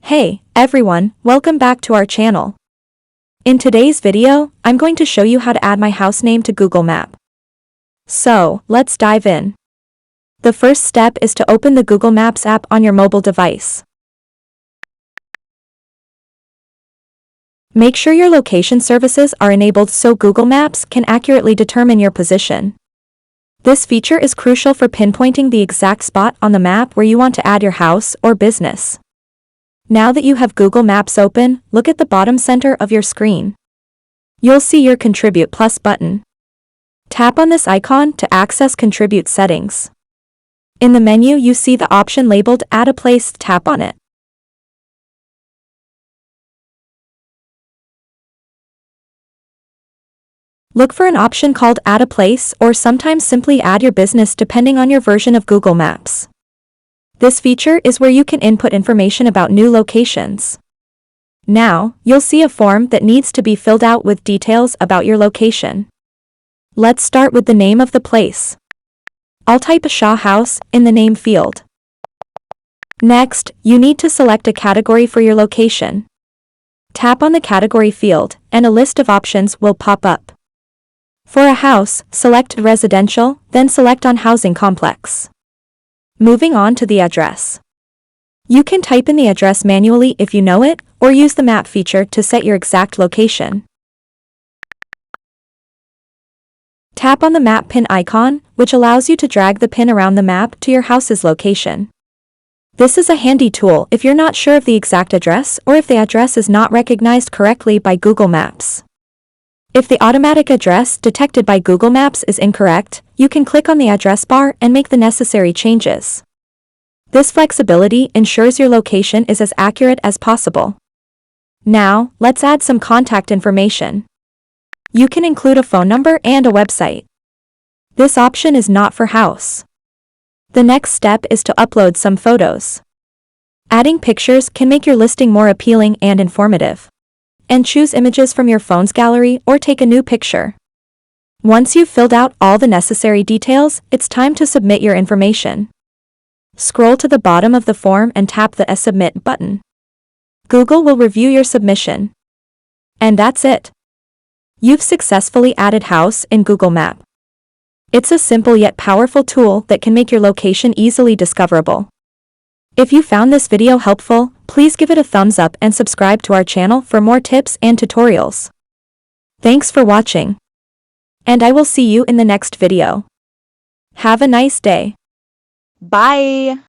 Hey, everyone, welcome back to our channel. In today's video, I'm going to show you how to add my house name to Google Map. So, let's dive in. The first step is to open the Google Maps app on your mobile device. Make sure your location services are enabled so Google Maps can accurately determine your position. This feature is crucial for pinpointing the exact spot on the map where you want to add your house or business. Now that you have Google Maps open, look at the bottom center of your screen. You'll see your Contribute Plus button. Tap on this icon to access Contribute settings. In the menu, you see the option labeled Add a Place. Tap on it. Look for an option called Add a Place, or sometimes simply Add Your Business depending on your version of Google Maps. This feature is where you can input information about new locations. Now, you'll see a form that needs to be filled out with details about your location. Let's start with the name of the place. I'll type a Shaw House in the name field. Next, you need to select a category for your location. Tap on the category field, and a list of options will pop up. For a house, select residential, then select on housing complex. Moving on to the address. You can type in the address manually if you know it, or use the map feature to set your exact location. Tap on the map pin icon, which allows you to drag the pin around the map to your house's location. This is a handy tool if you're not sure of the exact address or if the address is not recognized correctly by Google Maps. If the automatic address detected by Google Maps is incorrect, you can click on the address bar and make the necessary changes. This flexibility ensures your location is as accurate as possible. Now, let's add some contact information. You can include a phone number and a website. This option is not for house. The next step is to upload some photos. Adding pictures can make your listing more appealing and informative. And choose images from your phone's gallery or take a new picture. Once you've filled out all the necessary details, it's time to submit your information. Scroll to the bottom of the form and tap the Submit button. Google will review your submission. And that's it. You've successfully added house in Google Map. It's a simple yet powerful tool that can make your location easily discoverable. If you found this video helpful, please give it a thumbs up and subscribe to our channel for more tips and tutorials. Thanks for watching. And I will see you in the next video. Have a nice day. Bye.